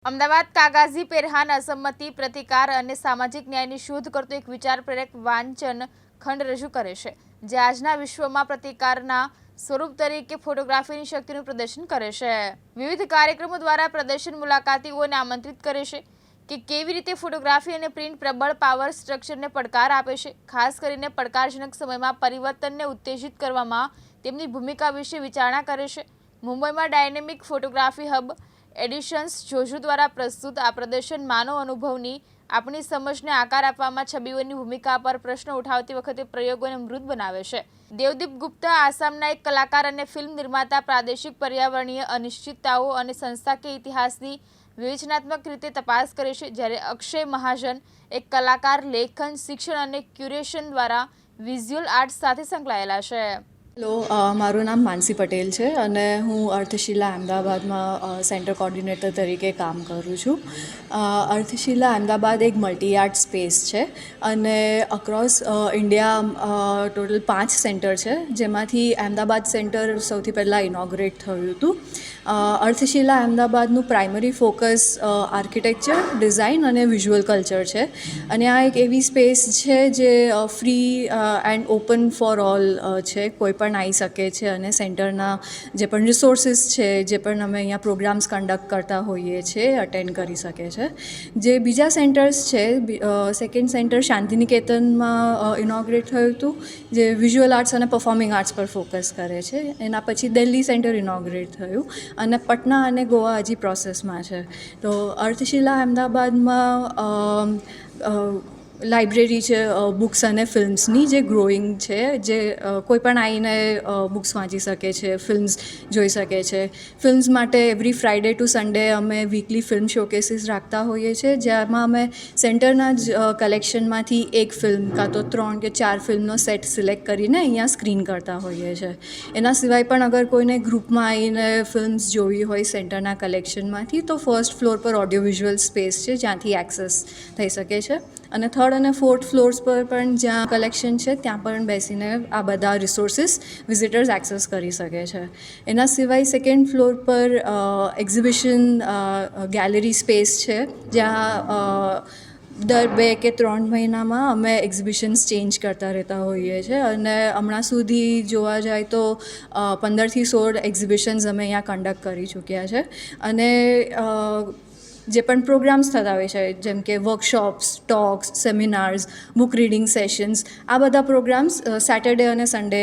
અમદાવાદ કાગાઝી પેરહાન અસંમતિ પ્રતિકાર અને સામાજિક ન્યાયની શોધ કરતો એક વિચાર પ્રેરક વાંચન ખંડ રજૂ કરે છે, જે આજના વિશ્વમાં પ્રતિકારના સ્વરૂપ તરીકે ફોટોગ્રાફીની શક્તિનું પ્રદર્શન કરે છે. વિવિધ કાર્યક્રમો દ્વારા પ્રદર્શન મુલાકાતીઓને આમંત્રિત કરે છે કે કેવી રીતે ફોટોગ્રાફી અને પ્રિન્ટ પ્રબળ પાવર સ્ટ્રક્ચરને પડકાર આપે છે. ખાસ કરીને પડકારજનક સમયમાં પરિવર્તનને ઉત્તેજિત કરવામાં તેમની ભૂમિકા વિશે વિચારણા કરે છે. મુંબઈમાં ડાયનેમિક ફોટોગ્રાફી હબ એડિશન્સ જોજુ દ્વારા પ્રસ્તુત આ પ્રદર્શન માનવ અનુભવની આપણી સમજને આકાર આપવામાં છબીઓની ભૂમિકા પર પ્રશ્નો ઉઠાવતી વખતે પ્રયોગોને મૃત બનાવે છે. દેવદીપ ગુપ્તા આસામના એક કલાકાર અને ફિલ્મ નિર્માતા પ્રાદેશિક પર્યાવરણીય અનિશ્ચિતતાઓ અને સંસ્થાકીય ઇતિહાસની વિવેચનાત્મક રીતે તપાસ કરે છે, જ્યારે અક્ષય મહાજન એક કલાકાર, લેખન, શિક્ષણ અને ક્યુરેશન દ્વારા વિઝ્યુઅલ આર્ટ્સ સાથે સંકળાયેલા છે. હેલો, મારું નામ માનસી પટેલ છે અને હું અર્થશિલા અમદાવાદમાં સેન્ટર કોર્ડિનેટર તરીકે કામ કરું છું. અર્થશિલા અમદાવાદ એક મલ્ટી આર્ટ સ્પેસ છે અને અક્રોસ ઇન્ડિયા ટોટલ 5 સેન્ટર છે, જેમાંથી અમદાવાદ સેન્ટર સૌથી પહેલાં ઇનોગ્રેટ થયું હતું. અર્થશિલા અમદાવાદનું પ્રાઇમરી ફોકસ આર્કિટેક્ચર, ડિઝાઇન અને વિઝ્યુઅલ કલ્ચર છે અને આ એક એવી સ્પેસ છે જે free and open for all છે. કોઈ પણ આવી શકે છે અને સેન્ટરના જે પણ રિસોર્સિસ છે, જે પણ અમે અહીંયા પ્રોગ્રામ્સ કન્ડક્ટ કરતા હોઈએ છીએ, અટેન્ડ કરી શકે છે. જે બીજા સેન્ટર્સ છે, સેકન્ડ સેન્ટર શાંતિનિકેતનમાં ઇનોગ્રેટ થયું હતું, જે વિઝ્યુઅલ આર્ટ્સ અને પરફોર્મિંગ આર્ટ્સ પર ફોકસ કરે છે. એના પછી દિલ્હી સેન્ટર ઇનોગ્રેટ થયું અને પટના અને ગોવા હજી પ્રોસેસમાં છે. તો અર્થશિલા અમદાવાદમાં લાઇબ્રેરી છે બુક્સ અને ફિલ્મ્સની, જે ગ્રોઈંગ છે, જે કોઈ પણ આવીને બુક્સ વાંચી શકે છે, ફિલ્મ્સ જોઈ શકે છે. ફિલ્મ્સ માટે એવરી ફ્રાઇડે ટુ સન્ડે અમે વીકલી ફિલ્મ શોકેસીસ રાખતા હોઈએ છીએ, જેમાં અમે સેન્ટરના જ કલેક્શનમાંથી એક ફિલ્મ કાં તો 3 કે 4 ફિલ્મનો સેટ સિલેક્ટ કરીને અહીંયા સ્ક્રીન કરતા હોઈએ છીએ. એના સિવાય પણ અગર કોઈને ગ્રુપમાં આવીને ફિલ્મ્સ જોવી હોય સેન્ટરના કલેક્શનમાંથી, તો ફર્સ્ટ ફ્લોર પર ઓડિયો વિઝ્યુઅલ સ્પેસ છે, જ્યાંથી એક્સેસ થઈ શકે છે. અને 3rd અને 4th ફ્લોર્સ પર પણ જ્યાં કલેક્શન છે, ત્યાં પણ બેસીને આ બધા રિસોર્સિસ વિઝિટર્સ એક્સેસ કરી શકે છે. એના સિવાય સેકન્ડ ફ્લોર પર એક્ઝિબિશન ગેલેરી સ્પેસ છે, જ્યાં દર 2 કે 3 મહિનામાં અમે એક્ઝિબિશન્સ ચેન્જ કરતા રહેતા હોઈએ છીએ અને હમણાં સુધી જોવા જાય તો 15થી 16 એક્ઝિબિશન્સ અમે અહીંયા કન્ડક્ટ કરી ચૂક્યા છે. અને જે પણ પ્રોગ્રામ્સ થતા હોય છે, જેમ કે workshops, talks, seminars, book reading sessions, આ બધા પ્રોગ્રામ્સ સેટરડે અને સન્ડે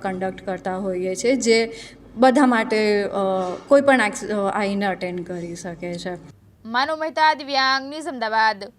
કન્ડક્ટ કરતા હોઈએ છીએ, જે બધા માટે કોઈ પણ આવીને અટેન્ડ કરી શકે છે. માનવ મહેતા, દિવ્યાંગ ન્યૂઝ, અમદાવાદ.